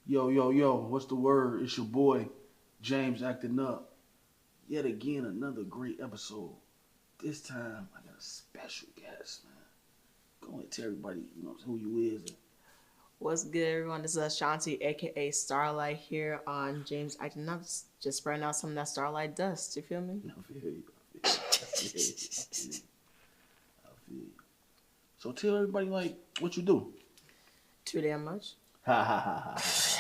Yo, yo, yo, what's the word? It's your boy, James Acting Up. Yet again, another great episode. This time, I got a special guest, man. Go ahead and tell everybody, who you is. What's good, everyone? This is Ashanti, aka Starlight, here on James Actin Up. Just spreading out some of that Starlight dust. You feel me? I feel you. I feel you. So tell everybody, what you do. Too damn much. Ha ha ha ha.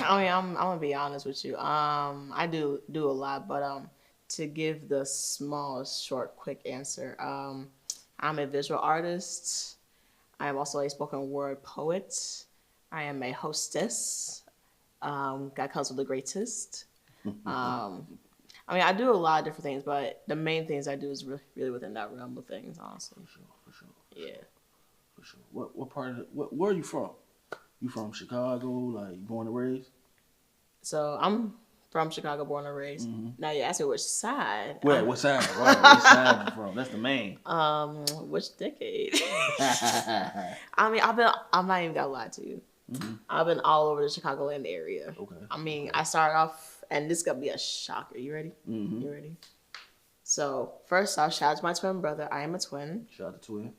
I mean, I'm gonna be honest with you. I do a lot, but to give the small, short, quick answer, I'm a visual artist. I am also a spoken word poet. I am a hostess. God comes with the greatest. I mean, I do a lot of different things, but the main things I do is really within that realm of things, honestly. For sure. Yeah. For sure. What part of where are you from? You from Chicago, born and raised? So I'm from Chicago, born and raised. Mm-hmm. Now you ask me which side. Where? What side? Right. What side you from? That's the main. Which decade? I mean, I'm not even gonna lie to you. Mm-hmm. I've been all over the Chicagoland area. Okay. I mean, okay. I started off, and this gonna be a shocker. You ready? Mm-hmm. You ready? So first off, shout out to my twin brother. I am a twin. Shout out to twin.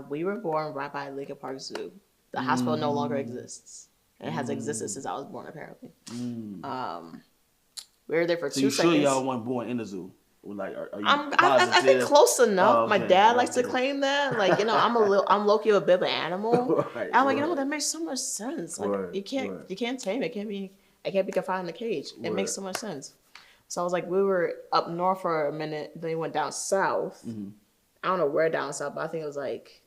We were born right by Lincoln Park Zoo. The hospital no longer exists. It has existed since I was born, apparently. We were there for 2 seconds. So you sure y'all weren't born in the zoo? Are you I think close enough. Oh, okay. My dad likes to claim that. I'm low-key a bit of an animal. Right, I'm like, that makes so much sense. Like, Word, you can't tame it. It can't be confined in a cage. It makes so much sense. So I was like, we were up north for a minute, then we went down south. Mm-hmm. I don't know where down south, but I think it was like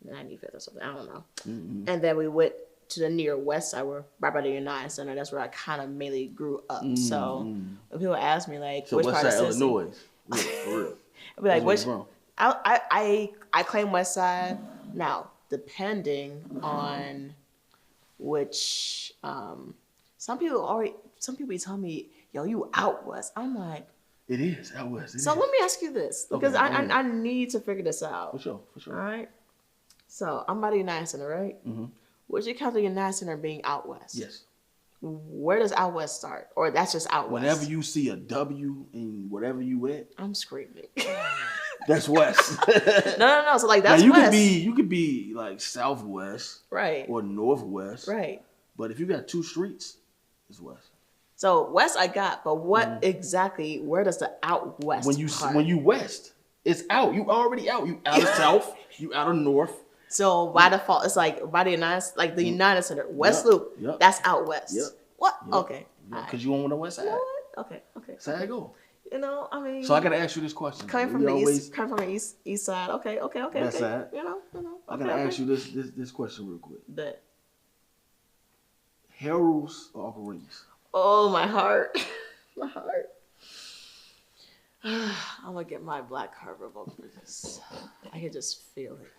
95th or something. I don't know. Mm-hmm. And then we went to the near west side, where right by the United Center. That's where I kind of mainly grew up. Mm-hmm. So when people ask me so which west part side of Cincinnati, Illinois? Yeah, for real. I'd be like, which? I claim west side. Now, depending on which, some people tell me, yo, you out west. I'm like, it is out west. Let me ask you this, because I need to figure this out. For sure. All right. So I'm by the United Center, right? Mm-hmm. Would you count the United Center being out west? Yes. Where does out west start? Or that's just out west? Whenever you see a W in whatever you at, I'm screaming. that's west. No. So that's now, west. You could be like southwest, right, or northwest, right. But if you got 2 streets, it's west. So west I got, but what exactly? Where does the out west? When you west, it's out. You already out. You out of south. You out of north. So by default, it's like by the United Center, West Loop. Yep. That's out west. Yep. What? Yep. Okay. Because you on the west side. Okay. That's how I go. I mean. So I gotta ask you this question. Coming from the east side. Okay. West side. I gotta ask you this question real quick. But Harold's or Uncle Remus? Oh, my heart. My heart. I'm gonna get my black card revoked for this. I can just feel it.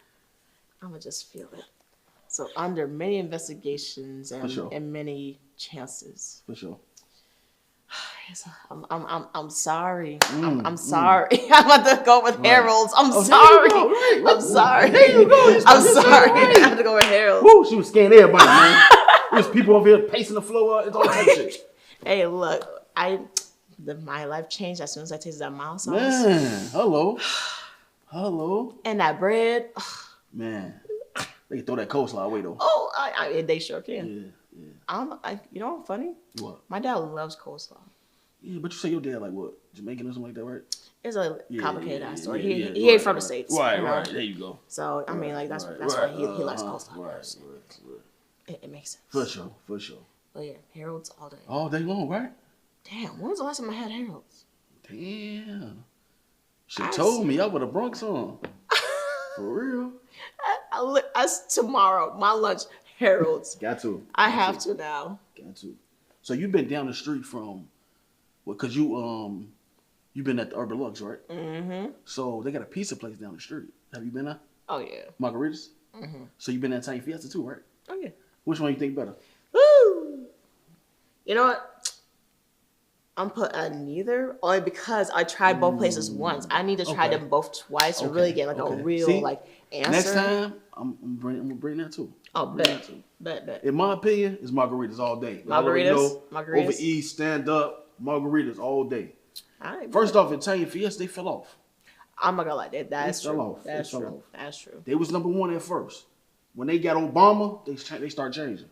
I'm gonna just feel it. So under many investigations and many chances. For sure. I'm sorry. I'm sorry. I'm about to go with Harold's. I'm sorry. Right. I'm sorry. There you go. I'm sorry. I have to go with Harold's. Woo, she was scaring everybody, man. There's people over here pacing the floor. It's all type of shit. Hey, look, my life changed as soon as I tasted that mild sauce. Man, hello. And that bread. Man, they can throw that coleslaw away though. Oh, they sure can. Yeah. You know what's funny? What? My dad loves coleslaw. Yeah, but you say your dad like what? Jamaican or something like that, right? It's a complicated ass story. Yeah, he ain't from the States. Right. There you go. So I mean, that's why he likes coleslaw. Right. It makes sense. For sure. But yeah, Harold's all day. All day long, right? Damn, when was the last time I had Harold's? Damn. She told me I would have brung some. For real. That's tomorrow. My lunch, Harold's. Got to. I have to now. Got to. So you've been down the street from, cause you've been at the Urban Lux, right? Mm-hmm. So they got a pizza place down the street. Have you been there? Oh yeah. Margaritas. Mm-hmm. So you've been at Italian Fiesta too, right? Oh yeah. Which one you think better? Woo! You know what? I'm put on neither only because I tried both places once. I need to try them both twice to really get like a real See, like answer. next time I'm gonna bring that too. Oh, bet. In my opinion, it's margaritas all day. Margaritas. Over East, stand up, margaritas all day. Right, First off, Italian Fiesta, they fell off. I'm not gonna lie, that's Fell true. off. That's Fell true. off. That's true. They was number one at first. When they got Obama, they start changing.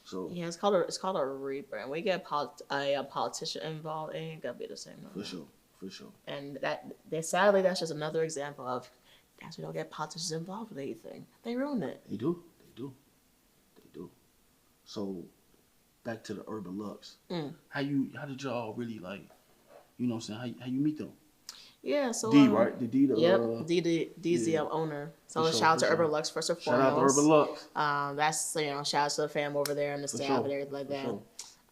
So yeah, it's called a rebrand. When you get a politician involved, it ain't gonna be the same. For sure. And sadly, that's just another example of that's we don't get politicians involved with anything. They ruin it. They do. So back to the Urban Lux. How did y'all really like? You know what I'm saying? How you meet them? Yeah, so D, right? The D, D's the owner. So shout out to Urban Lux first and foremost. Shout out to Urban Lux. That's shout out to the fam over there and the staff and everything like that. Sure.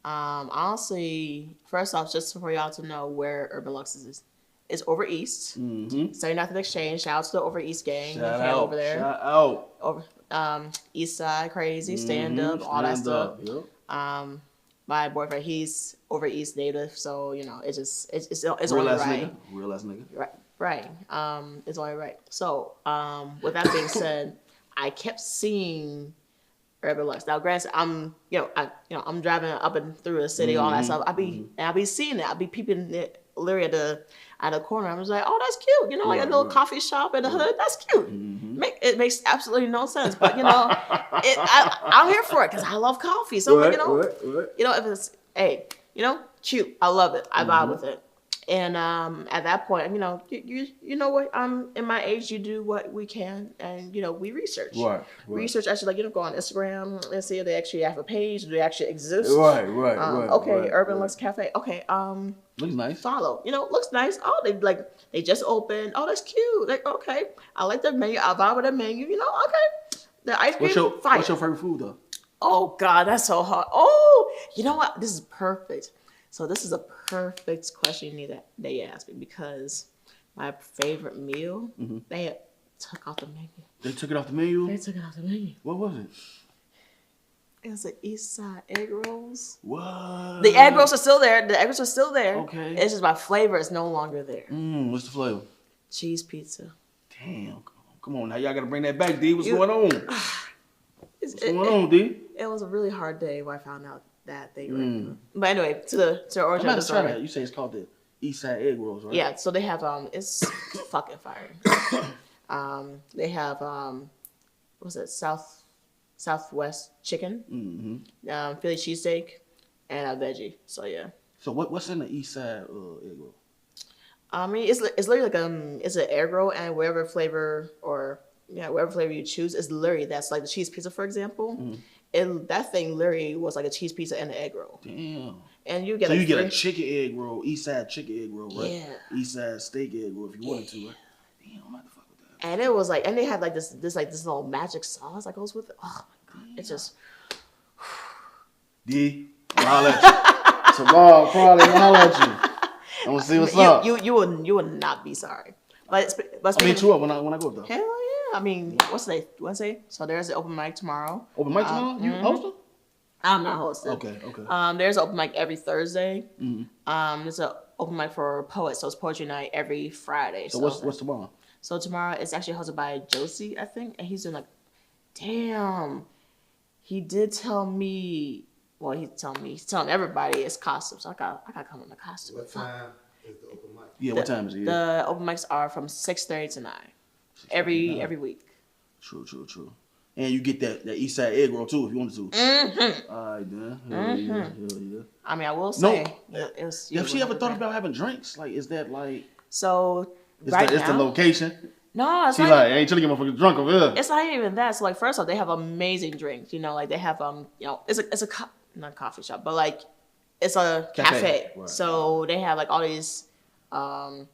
Honestly, first off, just for y'all to know where Urban Lux is. It's over East. Mm-hmm. So you're not the exchange. Shout out to the over East gang. Shout out over there. Shout out. Over East Side Crazy, stand up, all that stuff. Yep. My boyfriend, he's over East native, so it's only right. Real ass nigga. Right. It's only right. So, with that being said, I kept seeing Urban Lux. Now, granted, I'm driving up and through the city, all that stuff. I be seeing it. I be peeping it literally at the corner. I was like, oh, that's cute. Like a little coffee shop in the hood. That's cute. Mm-hmm. It makes absolutely no sense, but I'm here for it because I love coffee. So if it's cute, I love it. I vibe with it. And at that point, you know what? In my age, you do what we can, and we research. Right. Research actually, go on Instagram and see if they actually have a page. Do they actually exist? Right. Okay, Urban Lux Cafe. Okay. Looks nice. Follow. Looks nice. Oh, they just opened. Oh, that's cute. Like, okay, I like the menu. I vibe with the menu. Okay. The ice cream. What's your favorite food though? Oh God, that's so hard. Oh, you know what? This is perfect. So this is a perfect question they asked me because my favorite meal, they took off the menu. They took it off the menu? They took it off the menu. What was it? It was the East Side egg rolls. What? The egg rolls are still there. Okay. It's just my flavor is no longer there. What's the flavor? Cheese pizza. Damn. Come on now. Y'all got to bring that back, D. What's going on? What's going on, D? It was a really hard day when I found out that they were. But anyway, to the origin of the story. You say it's called the East Side Egg Rolls, right? Yeah, so they have it's fucking fire. They have what's it, Southwest chicken, Philly cheesesteak, and a veggie. So yeah. So what's in the East Side egg roll? I mean, it's literally like it's an egg roll, and whatever flavor you choose, it's literally that's like the cheese pizza, for example. That thing literally was like a cheese pizza and an egg roll. Damn. And you get a chicken egg roll, East Side chicken egg roll, right? Yeah. East Side steak egg roll if you wanted to, right? Damn, I'm about to fuck with that. And it was like, and they had like this little magic sauce that goes with it. Oh my God, it's just. D, I'll let you. Tomorrow, probably I'll let you. I'm gonna see what's up. You will not be sorry. But I'll meet you up when I go up there. Hell yeah! I mean, what's today? Wednesday. So there's an open mic tomorrow. Open mic tomorrow? You hosting? I'm not hosting. Okay. There's an open mic every Thursday. There's an open mic for poets, so it's poetry night every Friday. So what's tomorrow? So tomorrow it's actually hosted by Josie, I think, and he's doing like, damn. He did tell me. Well, he's telling everybody it's costumes. So I got to come in the costume. What time is the open mic? Yeah, what time is it? The open mics are from 6:30 to 9 every week. True. And you get that East Side egg roll too if you wanted to. All right, then. Hell yeah. I mean, I will say. Have she ever thought about having drinks? Like, is that like? So It's the location. No, it's she like, I ain't trying to get motherfuckers drunk over here. It's not even that. So like, first off, they have amazing drinks. Like they have it's a not a coffee shop, but like it's a cafe. Right. So they have like all these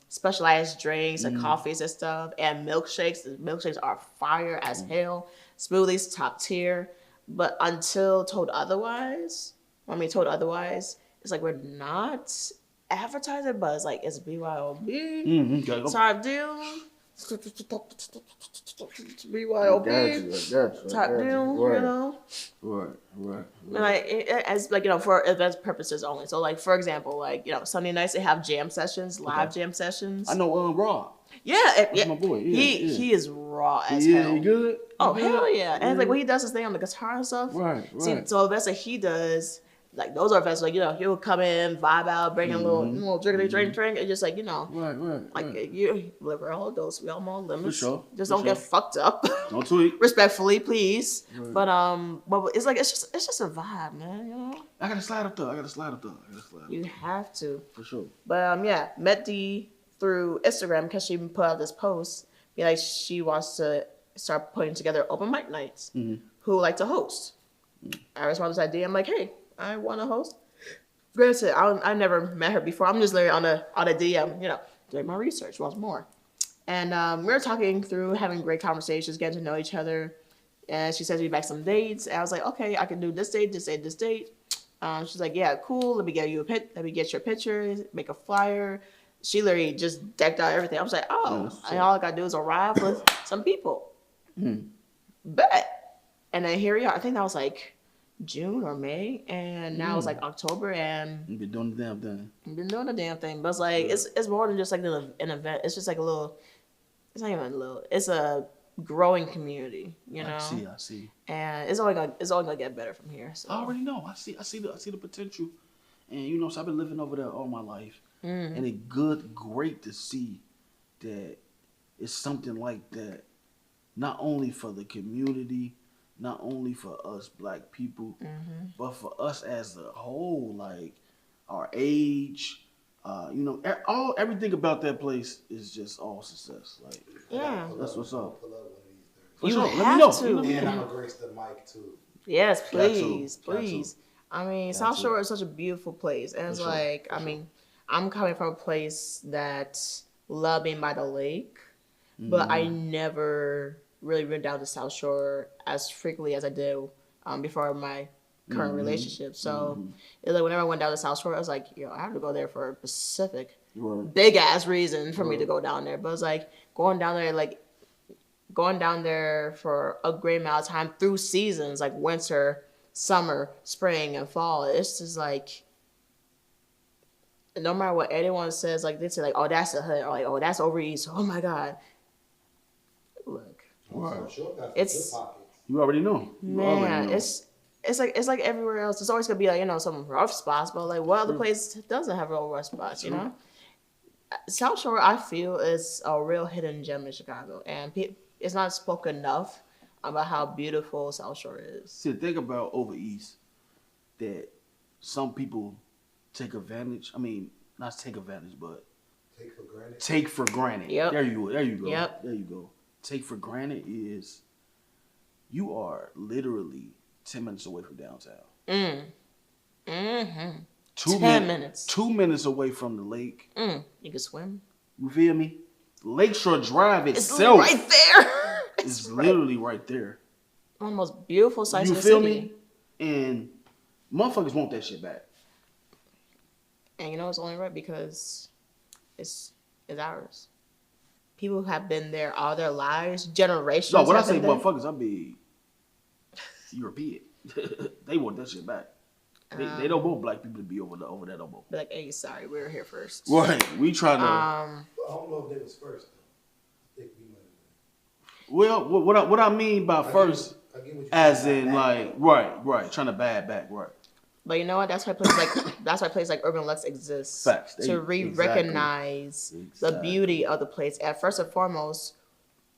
specialized drinks and coffees and stuff, and milkshakes. The milkshakes are fire as hell. Smoothies top tier. But until told otherwise, it's like we're not advertising, but it's like it's BYOB. Type deal. BYOB, top down, Right. you know. Right. Like as like for event purposes only. So like for example, like Sunday nights they have jam sessions, live jam sessions. I know Raw. Yeah, That's my boy. Yeah, he is raw as He hell. good? Oh He hell good? yeah! And it's like when he does his thing on the guitar and stuff. Right. See, so events that he does, like those are events like he'll come in, vibe out, bring in a little drink, and just like Right. you live all those, we all more limits. For sure. Just don't get fucked up. Don't tweet. Respectfully, please. Right. But it's like it's just a vibe, man. I gotta slide up there. You have to. For sure. But yeah, met D through Instagram because she put out this post. Be like she wants to start putting together open mic nights. Who like to host? I responded to this idea. I'm like, hey, I want to host. Granted, I never met her before. I'm just literally on a DM, doing my research once more. And we were talking through, having great conversations, getting to know each other. And she said she'd be back some dates. And I was like, okay, I can do this date, this date, this date. She's like, yeah, cool. Let me get your pictures, make a flyer. She literally just decked out everything. I was like, oh, and all I gotta do is arrive with some people. Bet. And then here we are. I think that was like June or May, and now it's like October, and You've been doing the damn thing. I've been doing the damn thing. But it's like it's more than just like an event. It's just like a little. It's not even a little. It's a growing community, I see. And it's only gonna get better from here. So. I already know. I see the potential, and so I've been living over there all my life, and it's great to see that it's something like that, not only for the community, not only for us black people, but for us as a whole, like our age. Everything about that place is just all success. Like, that's what's up. Pull up one of these things. For You sure. have Let me know. to. And I'm gonna grace the mic too. Yes, Got to. please. I mean, South Shore is such a beautiful place, and it's like, I mean, I'm coming from a place that love being by the lake, but I never really went down to South Shore as frequently as I did before my current relationship. So it's like whenever I went down to South Shore, I was like, I have to go there for a specific, big ass reason for me to go down there. But it's like going down there for a great amount of time through seasons like winter, summer, spring, and fall. It's just like, no matter what anyone says, like they say, like, oh, that's a hood, or like, oh, that's over east. Oh my God, look, it's You already know. man, it's like everywhere else. It's always gonna be like some rough spots, but like what other place doesn't have real rough spots, South Shore, I feel, is a real hidden gem in Chicago, and it's not spoken enough about how beautiful South Shore is. See, the thing about over east that some people take advantage. I mean, not take advantage, but take for granted. Yep. There you go. Yep. There you go. Take for granted is you are literally 10 minutes away from downtown. 10 minutes. 2 minutes away from the lake. You can swim. You feel me? Lakeshore Drive itself It's right there. is literally right there. One of the most beautiful sights You in the feel city. me? And motherfuckers want that shit back. And it's only right because it's ours. People have been there all their lives, generations. No, when I have say been there. motherfuckers, I mean European. They want that shit back. They don't want black people to be over there no more. Be like, hey, sorry, we were here first. Right. We trying to. I don't know if they was first though. They could be Well, what I mean by first, as in like, right, trying to bad back, right. But you know what? That's why places like Urban Lux exists. Facts. To recognize the beauty of the place. And first and foremost,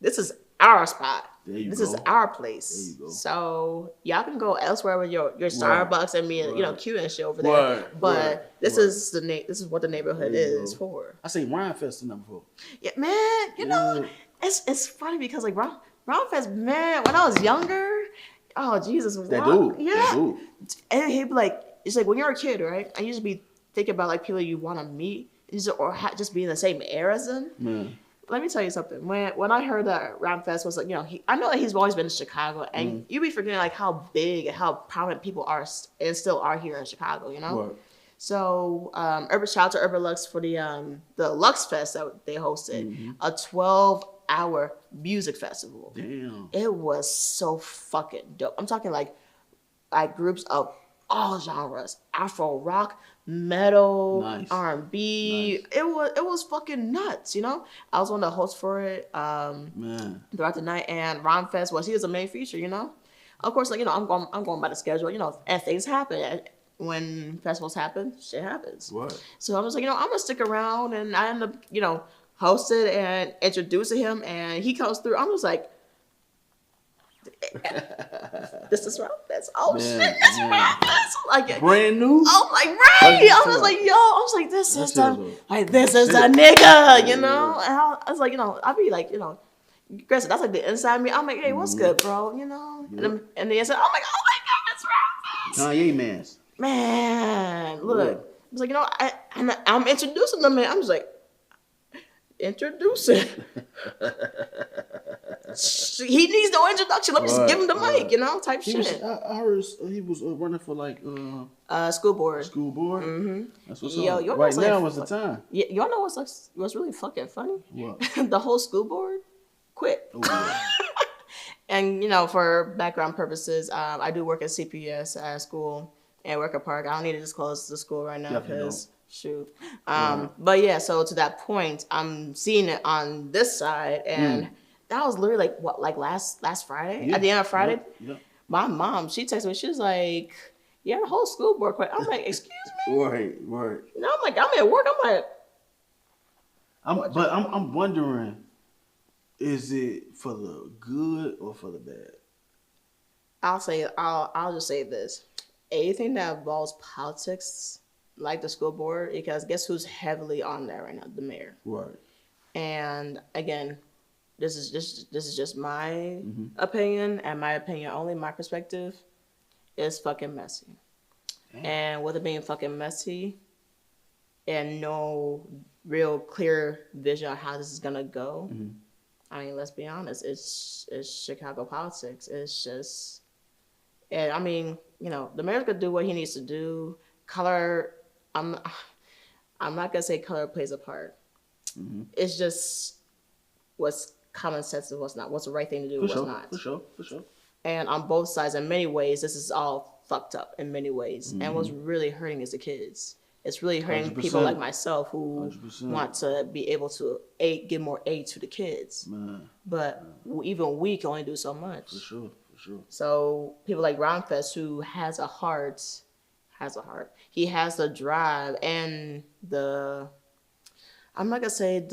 this is our spot. This is our place. There you go. So y'all can go elsewhere with your Starbucks and being cute and shit over there. Right. But this is what the neighborhood is for. I say Ryan Fest in number 4. Yeah, man. You know, it's funny because like Brown Fest, man. When I was younger, oh Jesus, That dude. And he'd be like, it's like when you're a kid, right? I used to be thinking about like people you want to meet, or just be in the same era as them. Man. Let me tell you something. When I heard that Ram Fest was like, I know that he's always been in Chicago, and you be forgetting like how big and how prominent people are and still are here in Chicago, Right. So, shout out to Urban Lux for the Lux Fest that they hosted, a 12 12-hour music festival. Damn. It was so fucking dope. I'm talking like groups of all genres: Afro rock, metal, Nice. R&B. Nice. It was fucking nuts. You know, I was one of the hosts for it Man. throughout the night, and Ron Fest he was a main feature. You know, of course, like I'm going by the schedule. You know, and things happen. When festivals happen, shit happens. What? So I was like, I'm gonna stick around, and I end up, hosted and introducing him, and he comes through. I'm just like, this is Ron Fest. Oh Man, shit, that's man. Ron Fest. Like, Brand new? I'm like, right. I was like, yo, I was like, this is the nigga, And I was like, I'll be like, Chris, that's like the inside me. I'm like, hey, what's good, bro? Yep. And the inside, I'm like, oh my god, it's Ron Fest. Kanye mans. Man, look. I was like, I'm introducing the man. I'm just like, introducing. He needs no introduction. Let me just give him the mic, type shit. I heard he was running for like school board. School board. Mm-hmm. That's what's Yo, up. Right now was the time. Y'all know what's really fucking funny? What? The whole school board quit. Oh, yeah. And for background purposes, I do work at CPS at school and work at Park. I don't need to disclose the school right now because shoot. But yeah, so to that point, I'm seeing it on this side, and that was literally like last Friday. Yeah. At the end of Friday, my mom, she texted me. She was like, "Yeah, the whole school board quit." I'm like, "Excuse me." Right. No, I'm like, I'm at work. I'm like, I'm wondering, is it for the good or for the bad? I'll just say this: anything that involves politics, like the school board, because guess who's heavily on there right now? The mayor. Right. And again, this is just my opinion, and my opinion only. My perspective is fucking messy. Damn. And with it being fucking messy, and no real clear vision on how this is gonna go. Mm-hmm. I mean, let's be honest. It's Chicago politics. It's just, and I mean, the mayor's gonna do what he needs to do. Color, I'm not gonna say color plays a part. Mm-hmm. It's just what's common sense and what's not. What's the right thing to do? What's not? For sure. And on both sides, in many ways, this is all fucked up in many ways. Mm-hmm. And what's really hurting is the kids. It's really hurting 100%. People like myself who 100%. Want to be able to give more aid to the kids. Man. But even we can only do so much. For sure. So people like Ron Fest, who has a heart. He has the drive and I'm not gonna say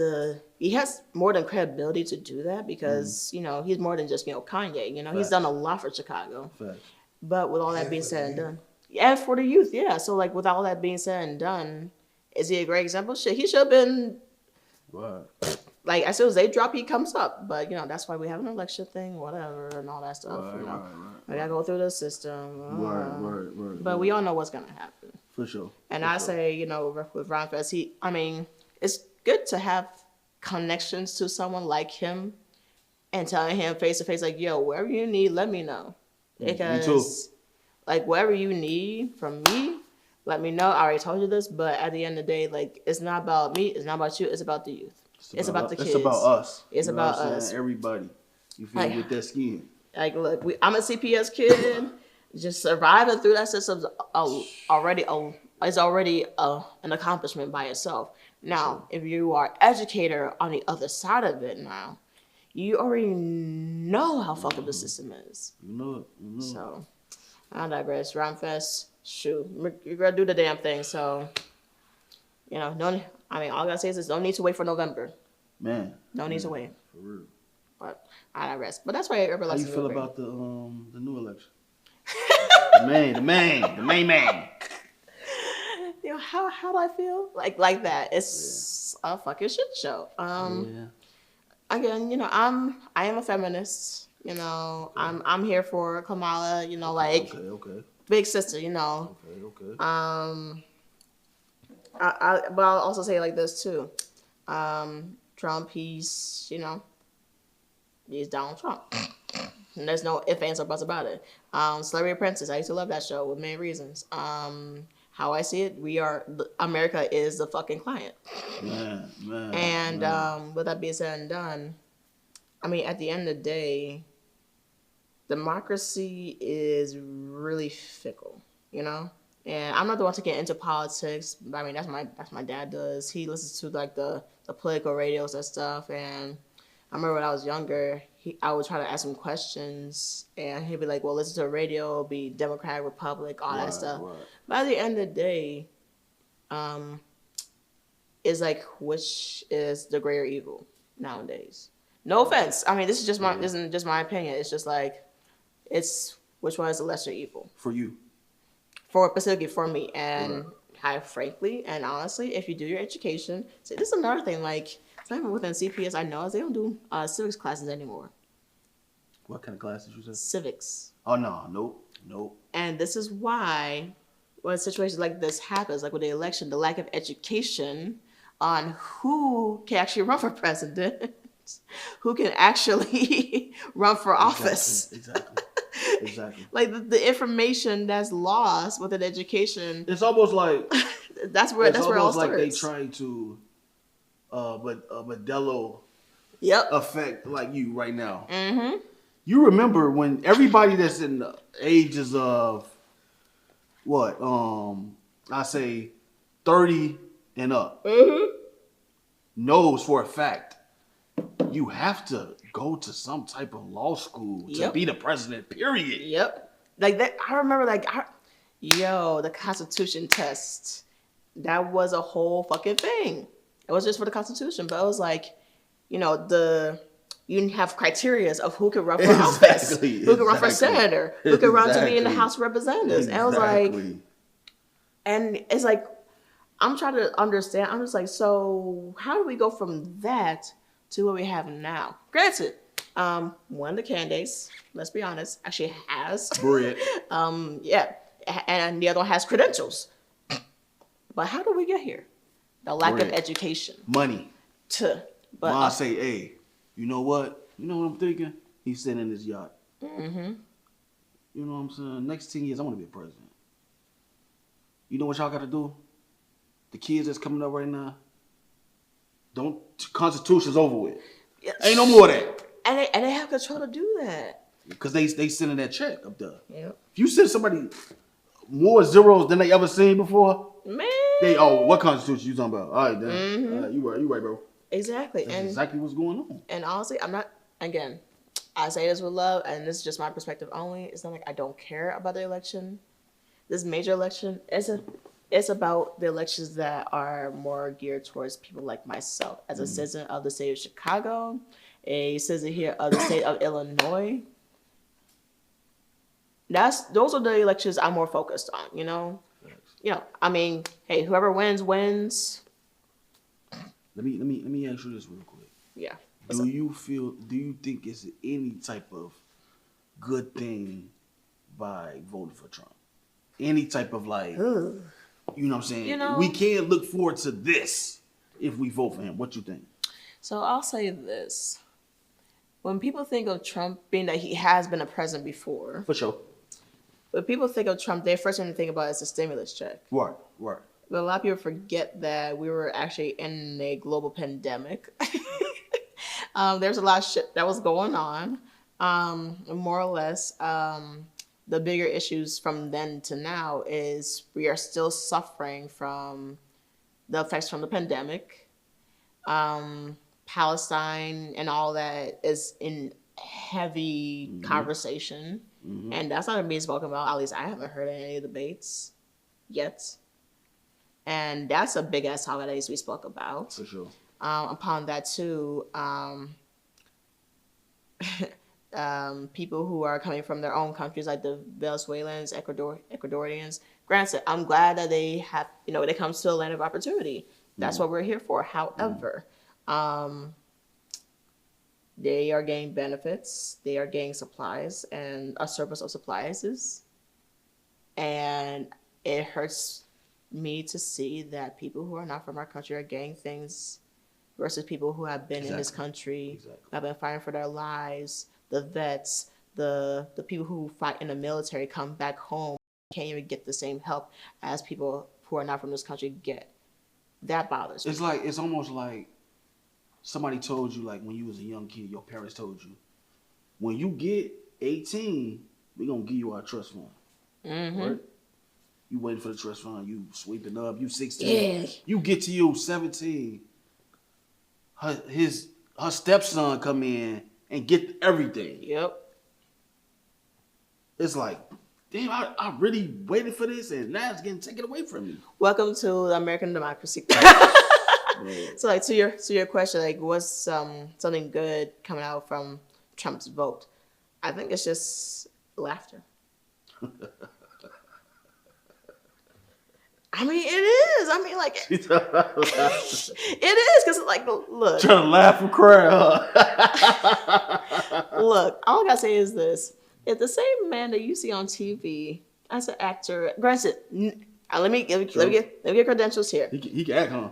he has more than credibility to do that because, he's more than just, Kanye, Facts. He's done a lot for Chicago. Facts. But with all that being said and done. And for the youth, yeah. So with all that being said and done, is he a great example? Shit, he should have been. What? Like as soon as they drop, he comes up. But that's why we have an election thing, whatever, and all that stuff. Right. I gotta go through the system. Right. But we all know what's gonna happen. For sure. And I say, with Ron Fest, it's good to have connections to someone like him, and telling him face to face, like, yo, wherever you need, let me know, because. Me too. Like, whatever you need from me, let me know. I already told you this, but at the end of the day, it's not about me. It's not about you. It's about the youth. It's about the kids. It's about us. It's about us. Everybody. You feel with that skin. Like, look, I'm a CPS kid. Just surviving through that system is already an accomplishment by itself. Now, if you are educator on the other side of it now, you already know how fucked up the system is. You know it. So... I digress. Ron Fest, shoot, you're gonna do the damn thing. So, all I gotta say is don't need to wait for November. Man, no need to wait. For real. But I digress. But that's why everybody likes. How you feel about the new election? the main man. How do I feel? Like that? It's a fucking shit show. Again, I am a feminist. I'm here for Kamala, okay. Big sister, Okay. but I'll also say it like this too. Trump, he's Donald Trump. And there's no ifs, ands, or buts about it. Celebrity Apprentice, I used to love that show with many reasons. How I see it, America is the fucking client. Man. And with that being said and done, I mean, at the end of the day, democracy is really fickle, you know? And I'm not the one to get into politics. I mean, that's my dad does. He listens to like the political radios and stuff. And I remember when I was younger, I would try to ask him questions, and he'd be like, "Well, listen to the radio, be Democrat, Republic, all that stuff." Right. But at the end of the day, is like which is the greater evil nowadays? No offense. I mean, this isn't just my opinion. It's just like it's which one is the lesser evil For you. for specifically for me. And I frankly and honestly, if you do your education, see, this is another thing. Like, it's not even within CPS, I know is they don't do civics classes anymore. What kind of classes you said? Civics. Oh no, nope. And this is why when situations like this happens, like with the election, the lack of education on who can actually run for president, who can actually run for office. Exactly. Like the information that's lost within education. It's almost like that's where it all starts. like they trying to Modelo Yep. affect like you right now. Mm-hmm. You remember when everybody that's in the ages of what? I say 30 and up knows for a fact you have to go to some type of law school to be the president, period. Yep. Like that, I remember the Constitution test. That was a whole fucking thing. It was just for the Constitution, but it was like, you have criteria of who could run for office, who could run for senator, who could run to be in the House of Representatives. And I was like, and it's like, I'm trying to understand. I'm just like, so how do we go from that to what we have now? Granted, one of the candidates, let's be honest, actually has bread. And the other one has credentials. But how do we get here? The lack of education. Money. But Mom say, hey, you know what? You know what I'm thinking? He's sitting in his yacht. Mm-hmm. You know what I'm saying? Next 10 years, I want to be a president. You know what y'all got to do? The kids that's coming up right now, Constitution's over with. Ain't no more of that. And they have control to do that. Because they sending that check up there. Yep. If you send somebody more zeros than they ever seen before, man, what Constitution you talking about? All right, then. Mm-hmm. You right, bro. Exactly. That's exactly what's going on. And honestly, I'm not, again, I say this with love, and this is just my perspective only. It's not like I don't care about the election. This major election, it's about the elections that are more geared towards people like myself. As a citizen of the state of Chicago, a citizen here of the state of Illinois, those are the elections I'm more focused on, I mean, hey, whoever wins. Let me ask you this real quick. Yeah. Do you think it's any type of good thing by voting for Trump? Any type of you know what I'm saying? We can't look forward to this if we vote for him. What you think? So I'll say this. When people think of Trump, being that he has been a president before. For sure. When people think of Trump, their first thing to think about is the stimulus check. Right. But a lot of people forget that we were actually in a global pandemic. There's a lot of shit that was going on. More or less, the bigger issues from then to now is we are still suffering from the effects from the pandemic. Palestine and all that is in heavy conversation. Mm-hmm. And that's not being spoken about. At least I haven't heard any debates yet. And that's a big ass topic that needs to be spoke about. For sure. Upon that too, people who are coming from their own countries, like the Venezuelans, Ecuadorians. Granted, I'm glad that they have, when it comes to a land of opportunity. That's what we're here for. However, they are getting benefits. They are getting supplies and a surplus of supplies. And it hurts me to see that people who are not from our country are getting things versus people who have been in this country, have been fighting for their lives, the vets, the people who fight in the military come back home, can't even get the same help as people who are not from this country get. That bothers me. It's almost like somebody told you, like when you was a young kid, your parents told you, when you get 18, we gonna give you our trust fund. Mm-hmm. Right? You waiting for the trust fund, you sweeping up, you 16. Yeah. You get to you 17. Her stepson come in and get everything. Yep. It's like, damn, I really waited for this and now it's getting taken away from me. Welcome to the American democracy. So like to your question, like what's something good coming out from Trump's vote? I think it's just laughter. I mean, it is. I mean, like, it is because, like, look. Trying to laugh and cry, Look, all I gotta say is this: if the same man that you see on TV as an actor, granted, let me get credentials here. He can act, huh?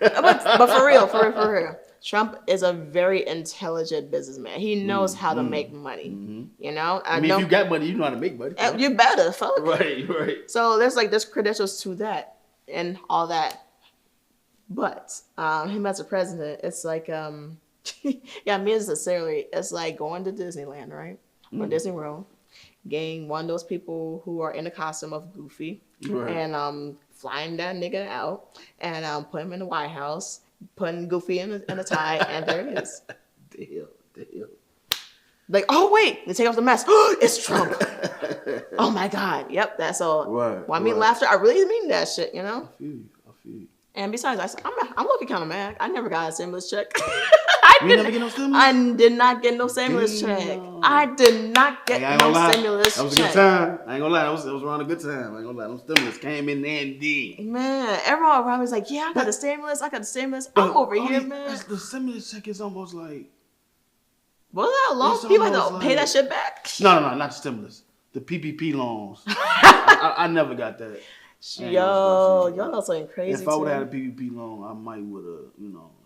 but for real, Trump is a very intelligent businessman. He knows how to make money. Mm-hmm. You know, I mean, if you got money, you know how to make money. You better, fuck. Right. So there's credentials to that and all that. But him as a president, it's like yeah, me necessarily, it's like going to Disneyland, right? Or Disney World, getting one of those people who are in the costume of Goofy, and flying that nigga out and put him in the White House. Putting Goofy in a tie, and there it is. Damn. Like, oh wait, they take off the mask. It's Trump. Oh my God. Yep, that's all. Right. Well, I mean, laughter. I really mean that shit, you know. I feel you. And besides, I'm looking kind of mad. I never got a stimulus check. You never get no stimulus? I did not get no stimulus check. I did not get no stimulus check. That was a good time. I ain't gonna lie. That was around a good time. I ain't gonna lie. Them stimulus came in there and did. Man, everyone around me is like, yeah, I got the stimulus. I'm over here, man. The stimulus check is almost like. Was that long? People had to pay that shit back? No, not the stimulus. The PPP loans. I never got that. Yo, y'all know something crazy. If I would have had a PPP loan, I might would have,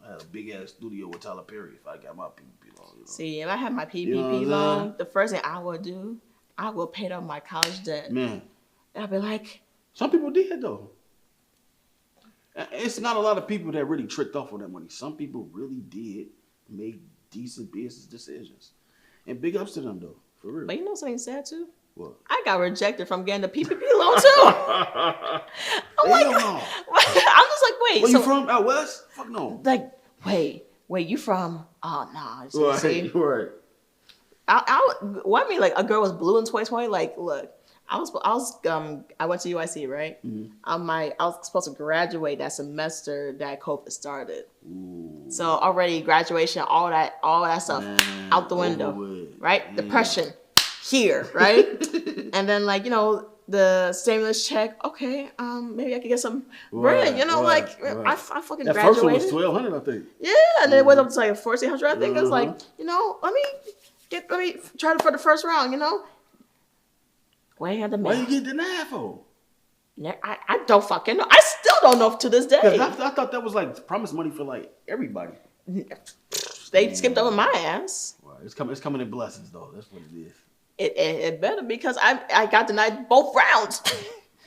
had a big ass studio with Tyler Perry if I got my PPP loan. See, if I had my PPP loan, the first thing I would do, I would pay off my college debt. Man, I'd be like, some people did though. It's not a lot of people that really tricked off on that money. Some people really did make decent business decisions, and big ups to them though, for real. But you know something sad too? What? I got rejected from getting the PPP loan too. I'm like, I'm just like, wait. Where you from? Out west? Fuck no. Like, wait, you from? Oh nah. Right. I mean, like a girl was blue in 2020. Like, look, I went to UIC, right? Mm-hmm. I was supposed to graduate that semester that COVID started. Ooh. So already graduation, all that stuff out the window, right? Yeah. Depression here, right? And then the stimulus check. Okay, maybe I could get some bread. I fucking that graduated. First one was $1,200, I think. Yeah, and then it went up to like $1,400. I think it was like, let me try for the first round. Waiting at the mail. Why you get denied for? I don't fucking know. I still don't know to this day. I thought that was like promised money for like everybody. They skipped over my ass. Well, it's coming in blessings though. That's what it is. It better, because I got denied both rounds.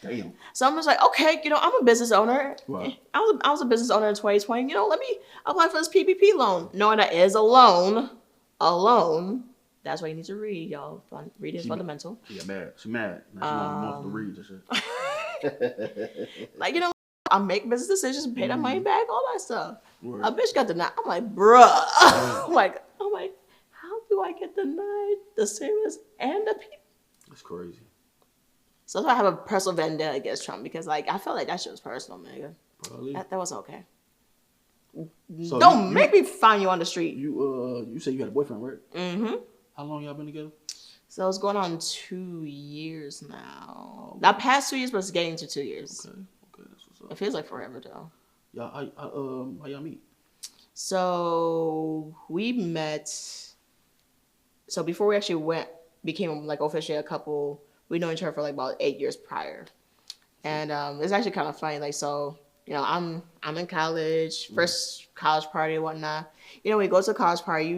Damn. So I'm just like, okay, I'm a business owner. Wow. I was a business owner in 2020. Let me apply for this PPP loan, knowing that it is a loan. A loan. That's why you need to read, y'all. Reading is fundamental. She got mad. She mad. Now she wants to read and shit. I make business decisions, pay that money back, all that stuff. Word. A bitch got denied. I'm like, bruh. I'm like, how do I get denied the stimulus and the PPP? That's crazy. So that's why I have a personal vendetta against Trump, because I felt like that shit was personal, nigga. Probably. That wasn't okay. So Don't make me find you on the street. You said you had a boyfriend, right? Mm-hmm. How long y'all been together? So it's going on 2 years now. Not past 2 years, but it's getting to 2 years. Okay, that's what's up. It feels like forever though. Y'all, how y'all meet? So we met. So before we actually became like officially a couple, we known each other for like about 8 years prior, and it's actually kind of funny. Like, so I'm in college, first college party and whatnot. We go to a college party,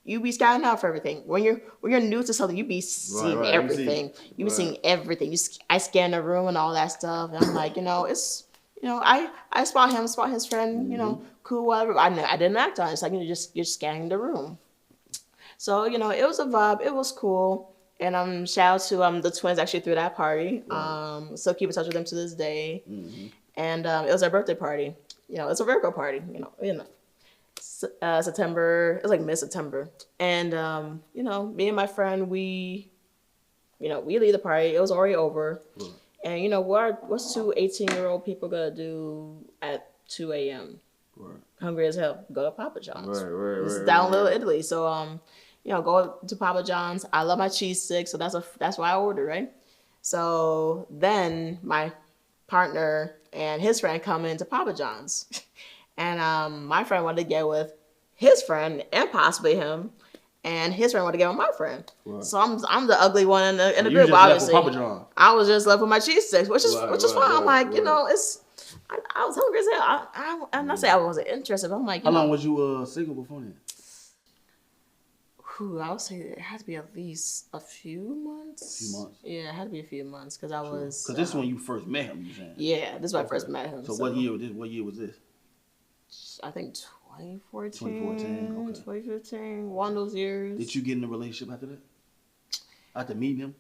you be scouting out for everything. When you're new to something, you be seeing everything. You be seeing everything. I scan the room and all that stuff, and I'm like, I spot him, spot his friend, cool, whatever. I didn't act on it. It's like, you're scanning the room. So, it was a vibe. It was cool. And shout out to the twins actually threw that party. Right. Still keep in touch with them to this day. Mm-hmm. And it was our birthday party. It's a Virgo party. September. It was like mid-September. And me and my friend, we leave the party. It was already over. Right. And what's two 18-year-old people gonna do at 2 a.m.? Right. Hungry as hell. Go to Papa John's. Right. It's down Little Italy. So go to Papa John's. I love my cheese sticks, so that's why I ordered, right? So then my partner and his friend come into Papa John's, and my friend wanted to get with his friend and possibly him, and his friend wanted to get with my friend. Right. So I'm the ugly one in the group. Obviously, Papa John. I was just left with my cheese sticks, which is fine. I'm like, it's. I was hungry as hell. I'm not saying I wasn't interested, but I'm like, how long was you single before then? I would say it had to be at least a few months. A few months? Yeah, it had to be a few months because I was. Because this is when you first met him, you saying? Yeah, this is when I first met him. So what year was this? I think 2014. 2014, okay. 2015, one of those years. Did you get in a relationship after that? After meeting him?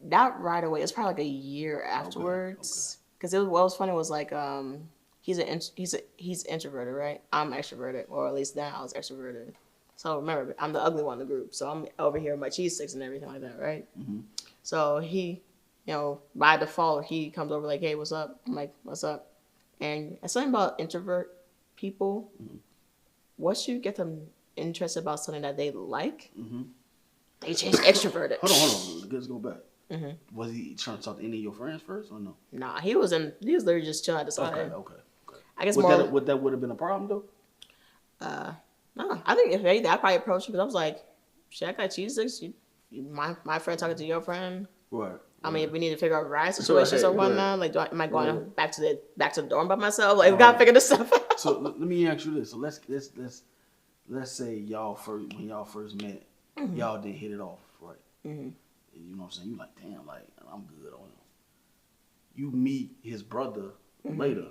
Not right away. It's probably like a year afterwards. Because what was funny was like he's introverted, right? I'm extroverted, or at least now I was extroverted. So remember, I'm the ugly one in the group. So I'm over here with my cheese sticks and everything like that, right? Mm-hmm. So he, by default, he comes over like, hey, what's up? I'm like, what's up? And it's something about introvert people. Mm-hmm. Once you get them interested about something that they like, they change extroverted. Hold on. Let's go back. Mm-hmm. Was he trying to talk to any of your friends first or no? Nah, he was literally just chilling at the side. Okay. I guess would that have been a problem though? No, I think if anything, I probably approached him because I was like, shit, I got cheese sticks. My friend talking to your friend. Right. I mean, if we need to figure out ride situations or whatnot, like, am I going back to the dorm by myself? Like, we gotta figure this stuff out. So let me ask you this. So let's say when y'all first met, y'all didn't hit it off, right? Mm-hmm. You know what I'm saying? You like, damn, like I'm good on him. You meet his brother later,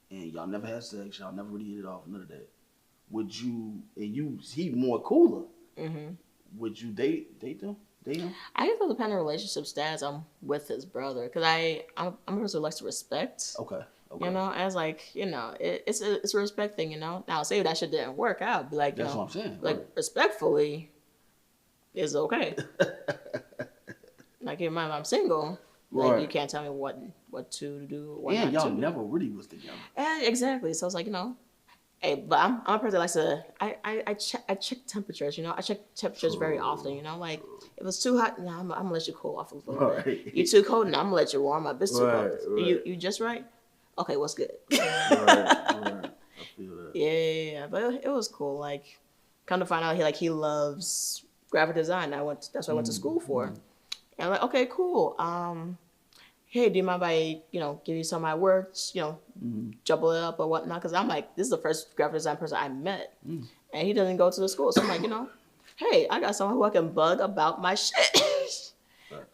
and y'all never had sex. Y'all never really hit it off. None of that. Would you? He more cooler. Mm-hmm. Would you date them? Date him? I guess it depends on relationship status. I'm with his brother because I'm a person who likes to respect. Okay. As like it's a respect thing. Now say if that shit didn't work out, be like, that's what I'm saying. Like respectfully, is okay. Like in my mind, I'm single. Like you can't tell me what to do. What and not y'all to never really was together. And exactly. So it's like hey, but I'm a person that likes to. I check temperatures. I check temperatures very often. Like if it's too hot, I'm gonna let you cool off a little bit. You too cold, I'm gonna let you warm up. It's too cold. Right. You just right. Okay, what's good? right. I feel that. Yeah, but it was cool. Like, come to find out, he loves graphic design. That's what I went to school for. And I'm like, okay, cool. Hey, do you mind if I, give you some of my work, jumble it up or whatnot? Because I'm like, this is the first graphic design person I met. And he doesn't go to the school. So I'm like, hey, I got someone who I can bug about my shit.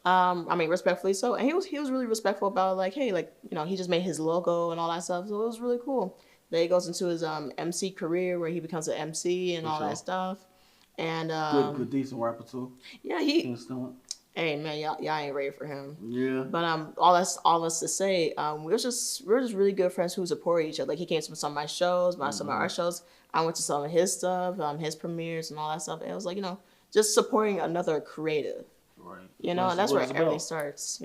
I mean, respectfully so. And he was really respectful about like, hey, like, he just made his logo and all that stuff. So it was really cool. Then he goes into his MC career where he becomes an MC and all that stuff. And good decent rapper too. Yeah, hey man, y'all ain't ready for him. Yeah. But all that's to say, we're just really good friends who support each other. Like he came to some of my shows, some of our shows. I went to some of his stuff, his premieres and all that stuff. And it was like, just supporting another creative. Right. And that's where everything starts.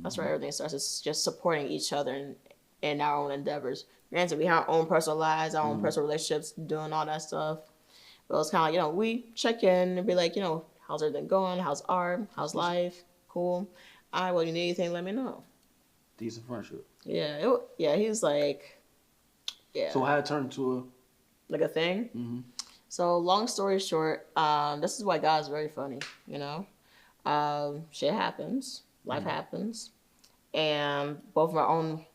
That's where everything starts. It's just supporting each other in our own endeavors. Granted, we have our own personal lives, our own personal relationships, doing all that stuff. But it's kind of like, we check in and be like, how's everything going? How's art? How's life? Cool. All right, well, you need anything, let me know. Decent friendship. Yeah, he was like, yeah. So how it turned into a thing? Mm-hmm. So long story short, this is why God is very funny, shit happens. Life happens. And both of our own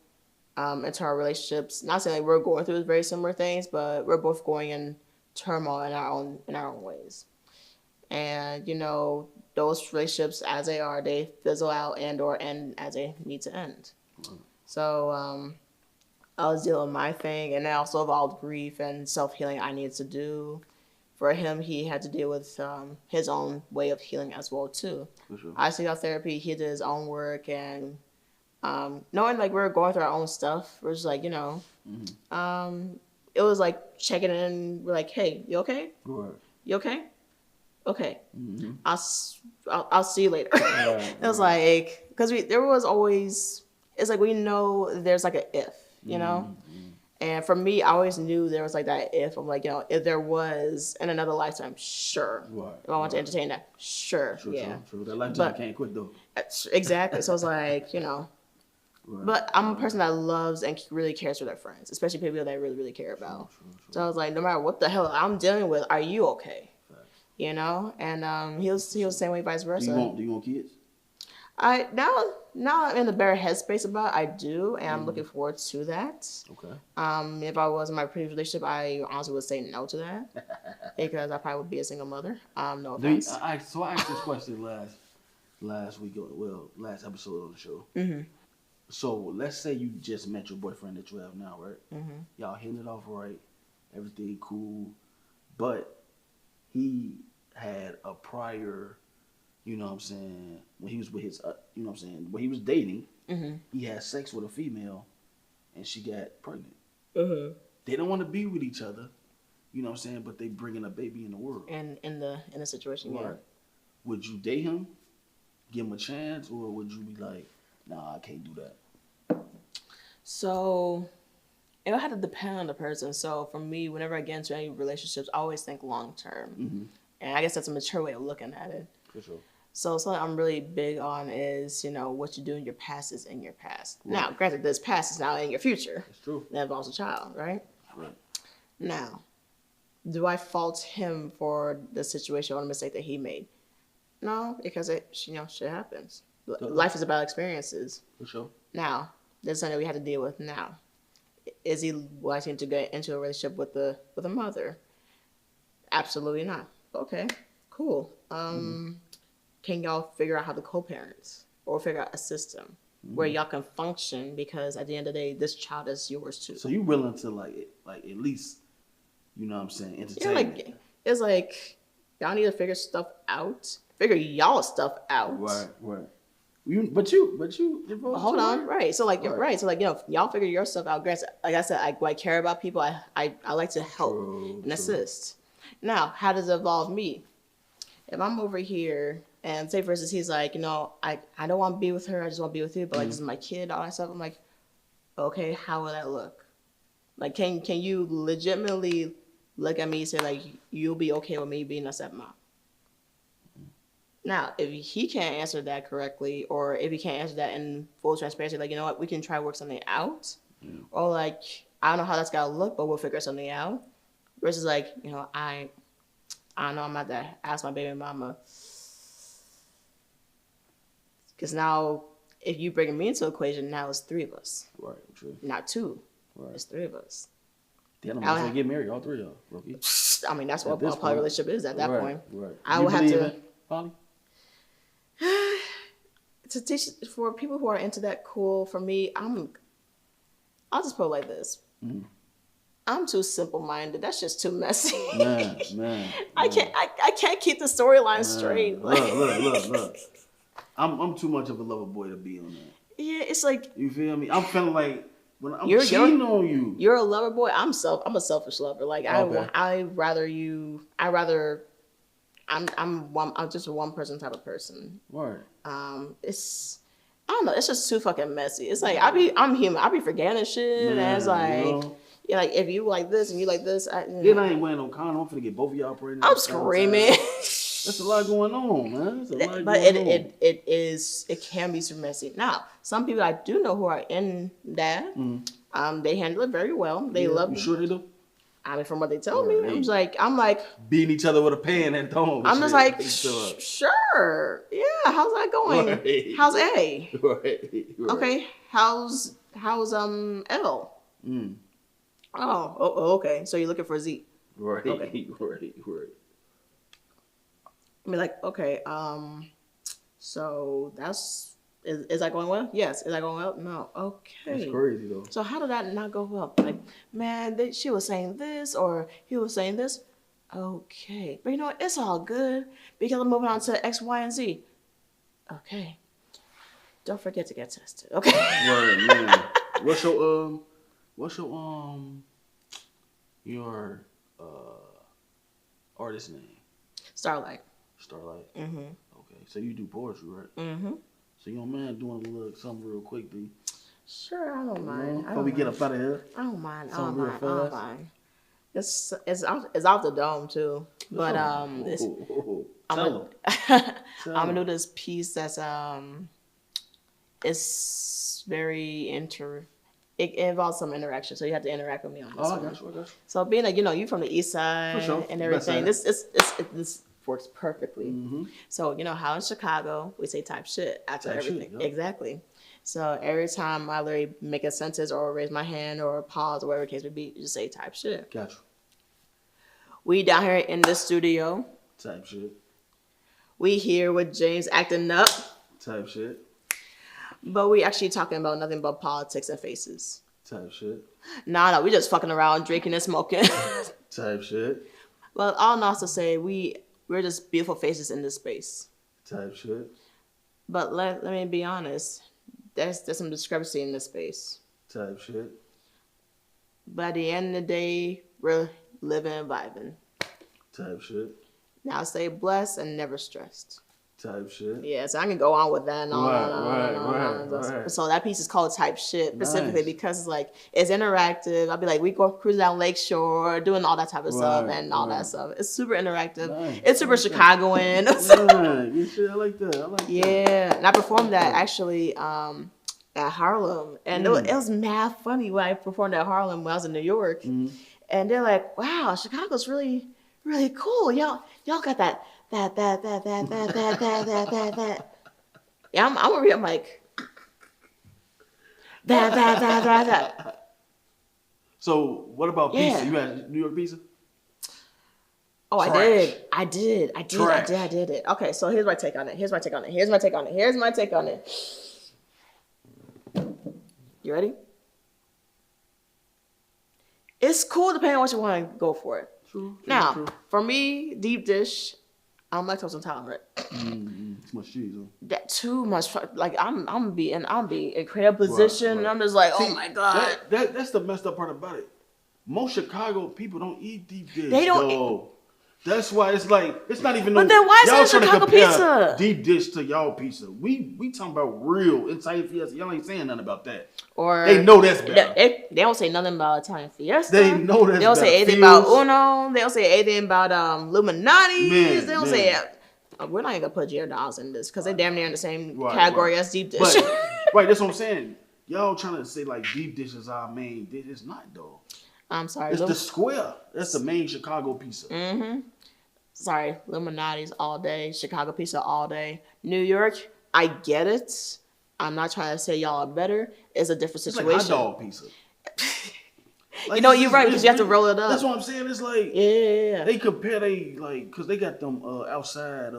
internal relationships, not saying like we're going through very similar things, but we're both going in turmoil in our own ways. And those relationships as they are, they fizzle out and or end as they need to end. So I was dealing with my thing, and then also involved grief and self healing I needed to do. For him, he had to deal with his own way of healing as well too. For sure. I see out therapy. He did his own work, and knowing like we were going through our own stuff, we're just like it was like checking in. We're like, hey, you okay? Right. You okay? Okay. Mm-hmm. I'll see you later. Right, It was like because there was always it's like we know there's like a if and for me I always knew there was like that if I'm like if there was in another lifetime sure Right, if I want to entertain that sure True, yeah true. That lifetime can't quit though. exactly so it's like Right, but I'm a person that loves and really cares for their friends, especially people that I really really care about. True. So I was like no matter what the hell I'm dealing with, are you okay? Facts. And he was the same way, vice versa. Do you want kids? I now I'm in a better headspace about it, I do, and I'm looking forward to that. Okay. If I was in my previous relationship, I honestly would say no to that because I probably would be a single mother. No offense. I asked this question last week, last episode of the show. Mm-hmm. So let's say you just met your boyfriend that you have now, right? Mm-hmm. Y'all hitting it off right, everything cool, but he had a prior, when he was with his, when he was dating, Mm-hmm. he had sex with a female, and she got pregnant. Uh-huh. They don't want to be with each other, but they bringing a baby in the world. And in the situation, Right. yeah. Would you date him, give him a chance, or would you be like, nah, I can't do that? So it would have to depend on the person. So for me, whenever I get into any relationships, I always think long term. Mm-hmm. And I guess that's a mature way of looking at it. For sure. So something I'm really big on is, what you do in your past is in your past. Right. Now, granted, this past is now in your future. That's true. That involves a child, right? Right. Now, do I fault him for the situation or the mistake that he made? No, because shit happens. Life is about experiences. For sure. Now, there's something that we have to deal with now. Is he wanting to get into a relationship with a mother? Absolutely not. Okay, cool. Can y'all figure out how to co-parent or figure out a system where y'all can function? Because at the end of the day, this child is yours too. So you willing to like at least, entertain? Yeah, it's like y'all need to figure stuff out. Figure y'all stuff out. Right. But you Hold on, right? So like, Right. So like, y'all figure your stuff out. Granted, like I said, I care about people. I like to help and assist. Now, how does it involve me? If I'm over here and say, for instance, he's like, I don't want to be with her. I just want to be with you. But like, this is my kid, all that stuff. I'm like, okay, how will that look? Like, can you legitimately look at me and say like, you'll be okay with me being a stepmom? Now, if he can't answer that correctly, or if he can't answer that in full transparency, like, you know what, we can try to work something out. Yeah. Or like, I don't know how that's got to look, but we'll figure something out. Versus like, I don't know, I'm about to ask my baby mama. Because now, if you bring me into the equation, now it's three of us. Right, true. Not two. Right. It's three of us. Then I'm gonna get married, all three of y'all, Rocky. I mean, that's what At this a poly point. relationship is at that Right, point. Right. I You would have believe to. in poly? To teach for people who are into that, cool. For me, I'll just put it like this. Mm. I'm too simple minded. That's just too messy. Man. I can't keep the storyline straight. Look. I'm too much of a lover boy to be on that. Yeah, it's like You feel me? I'm feeling like when I'm You're- cheating on you. you're a lover boy. I'm a selfish lover. Like Okay. I'm just a one person type of person. Right. I don't know. It's just too fucking messy. It's like I'm human. I be forgetting shit, and it's like yeah, like if you like this and you like this, Then I ain't wearing no condom. I'm finna get both of y'all pregnant. I'm at the same screaming. time. That's a lot going on, man. That's a lot But going on. it can be super messy. Now, some people I do know who are in that, they handle it very well. They love You it. sure they do? I mean, from what they tell me, Right. I'm like, Beating each other with a pan at home. I'm just like, They still up. sure, yeah. How's that going? Right. How's A? Right. Okay. How's L? Mm. Oh, okay. So you're looking for Z. Right. Okay. Right. I mean, like, okay, so that's Is that going well? Yes. Is that going well? No. Okay. That's crazy though. So how did that not go well? Like, man, she was saying this or he was saying this. Okay. But you know what? It's all good because I'm moving on to X, Y, and Z. Okay. Don't forget to get tested. Okay. Right, man. What's your artist name? Starlight. Starlight. Mm-hmm. Okay. So you do poetry, right? Mm-hmm. So you don't mind doing a little something real quick, B? Sure, I don't mind. Before we get up out of here. I don't mind. I Something don't real mind. I don't fast. mind. It's off the dome too. But Tell 'em. I'm gonna do this piece that's it's very it involves some interaction, so you have to interact with me on this Oh, I one. got you. So being like, you from the east side For sure. and West everything, side. this works perfectly. Mm-hmm. So how in Chicago we say type shit after Type everything. shit, yep. Exactly. So every time I literally make a sentence or raise my hand or pause or whatever the case may be, you just say type shit. Got you. We down here in the studio. Type shit. We here with James acting up. Type shit. But we actually talking about nothing but politics and faces. Type shit. Nah, we just fucking around, drinking and smoking. Type shit. Well, all not to say we're just beautiful faces in this space. Type shit. But let me be honest, there's some discrepancy in this space. Type shit. But at the end of the day, we're living and vibing. Type shit. Now stay blessed and never stressed. Type shit. Yeah, so I can go on with that and all Right. So that piece is called type shit specifically Nice. because it's interactive. I'll be like, we go cruising down Lakeshore, doing all that type of stuff and all that stuff. It's super interactive. Nice. It's super Chicagoan. Yeah, good shit. I like that. Yeah, and I performed that actually at Harlem, and it was mad funny when I performed at Harlem when I was in New York, and they're like, "Wow, Chicago's really, really cool. Y'all got that." Yeah, I'm over here. I'm like, that. So what about Yeah. pizza? You had New York pizza? Oh, Trash. I did it. Okay, so here's my take on it. You ready? It's cool depending on what you want to go for it. True. Now, for me, deep dish, I'm lactose intolerant. Too much cheese, huh? That too much. Like I'm be in incredible position. Right. I'm just like, See, oh my god. That's the messed up part about it. Most Chicago people don't eat deep dish. They don't though. That's why it's like it's not even. But then why is y'all it a trying to Chicago compare pizza? Deep dish to y'all pizza. We talking about real Italian fiesta. Y'all ain't saying nothing about that. Or they know that's better. They don't say nothing about Italian fiesta. They know that's They don't say better. anything about Uno. They don't say anything about Illuminati. They don't say. We're not even gonna put Giordano's in this because they damn near in the same category as deep dish. But, right, that's what I'm saying. Y'all trying to say like deep dish is our main dish. It's not though. I'm sorry. It's the square. That's the main Chicago pizza. Mm-hmm. Sorry, Illuminati's all day. Chicago pizza all day. New York, I get it. I'm not trying to say y'all are better. It's a different situation. It's like hot dog pizza. Like, you're right because you have to roll it up. That's what I'm saying. It's like they compare because they got them outside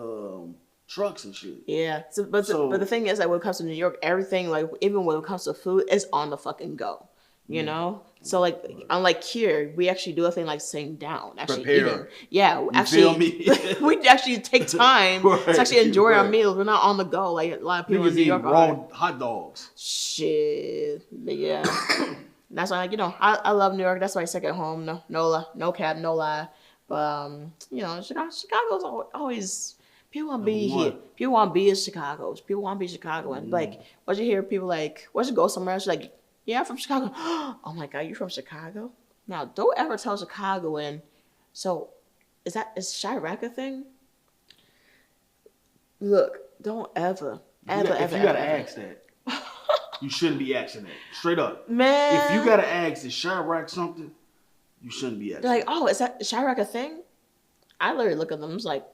trucks and shit. Yeah, but the thing is that when it comes to New York, everything like even when it comes to food is on the fucking go. You know, so like unlike here, we actually do a thing like sitting down, actually eating. Yeah, feel me? We actually take time to actually enjoy our meals. We're not on the go like a lot of people in New York raw hot dogs. Shit, but yeah. That's why, I love New York. That's my second home. No cap, no lie. But Chicago's always people want to be here. People want to be in Chicago. People want to be Chicagoan. Like, once you hear people like, once you go somewhere else, like, yeah, I'm from Chicago. Oh my God, you from Chicago? Now, don't ever tell Chicagoan. So, is Chirac a thing? Look, don't ever. If you gotta ask that. You shouldn't be asking that. Straight up. Man. If you gotta ask, is Chirac something? You shouldn't be asking. They're like, oh, is Chirac a thing? I literally look at them. It's like,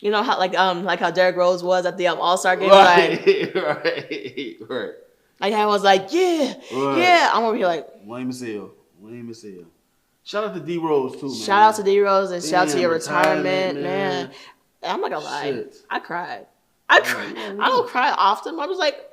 how how Derrick Rose was at the All-Star game. Right. Like I was like, yeah. I'm over here like, lame as hell. Shout out to D Rose too, man. Shout out to D Rose and shout out to your retirement, man. I'm not gonna lie, I cried. I Yeah, I don't cry often. I was like,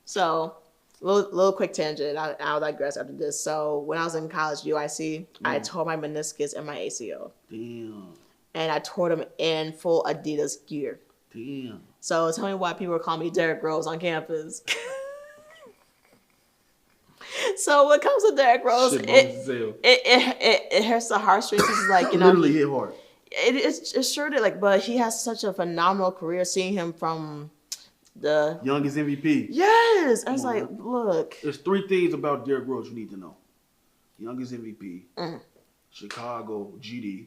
so little quick tangent. I'll digress after this. So when I was in college, UIC, I tore my meniscus and my ACL, Damn. and I tore them in full Adidas gear. Damn. So tell me why people call me Derrick Rose on campus. So when it comes to Derrick Rose, Shit, it, it hurts the heartstrings. It's like, you know, literally hit hard. it sure did. Like, but he has such a phenomenal career. Seeing him from the Youngest MVP. yes, I was Come on, like, look, There's 3 things about Derrick Rose you need to know. Youngest MVP. Chicago GD.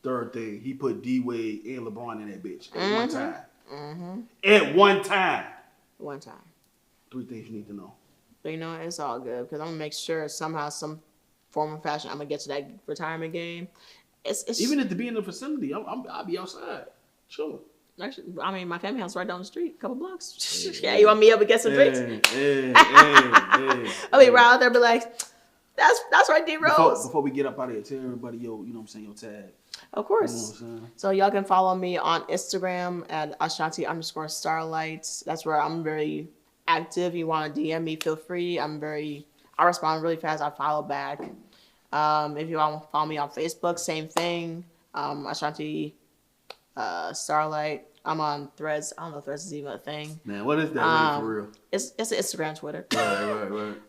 Third thing, he put D Wade and LeBron in that bitch at one time. At one time. one time. 3 things you need to know. But you know, it's all good because I'm gonna make sure somehow, some form of fashion, I'm gonna get to that retirement game. It's Even at the being in the facility, I'll be outside. Sure. actually, I mean, my family house right down the street, a couple blocks. Yeah, you want me up and get some drinks? Hey. I'll be right out there, be like, that's right, D Rose. Before we get up out of here, tell everybody you know what I'm saying, your tag. Of course. You know what I'm saying? So y'all can follow me on Instagram at Ashanti_Starlight. That's where I'm very active. You want to DM me, feel free. I respond really fast. I follow back. If you want to follow me on Facebook, same thing. Ashanti Starlight. I'm on Threads. I don't know if Threads is even a thing. Man, what is that really for real? It's Instagram, Twitter.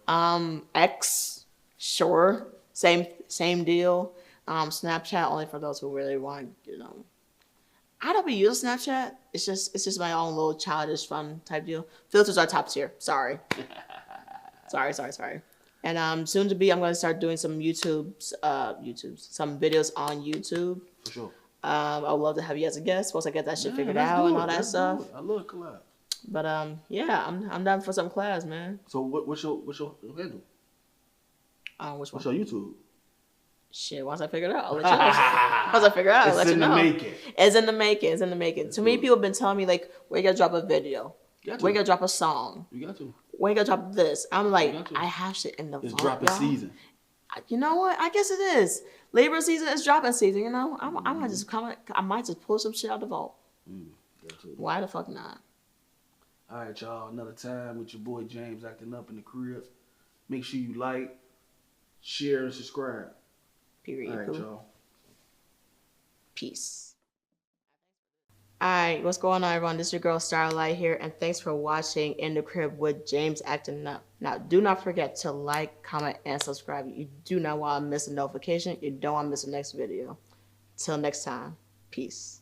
Right. X, sure. Same deal. Snapchat only for those who really want, you know. I don't be using Snapchat. It's just my own little childish fun type deal. Filters are top tier. Sorry. Sorry. And soon to be, I'm gonna start doing some some videos on YouTube. For sure. I would love to have you as a guest once I get that shit figured out and all that stuff. I love collab. But yeah, I'm down for some class, man. So what's your handle? Which one? What's your YouTube? Shit, once I figure it out, I'll let you know. Once I figure it out, I'll let you know. It's in the making. Too many people have been telling me, like, where you gotta drop a video? Where you gotta drop a song? You got to. Where you gotta drop this? I'm like, I have shit in the It's vault, dropping y'all. season. You know what? I guess it is. Labor season is dropping season, you know? I might just pull some shit out the vault. Why the fuck not? All right, y'all. Another time with your boy James acting up in the crib. Make sure you like, share, and subscribe. Period. All right, y'all. Peace. Alright, what's going on, everyone? This is your girl Starlight here, and thanks for watching In the Crib with James Acting Up. Now, do not forget to like, comment, and subscribe. You do not want to miss a notification. You don't want to miss the next video. Till next time, peace.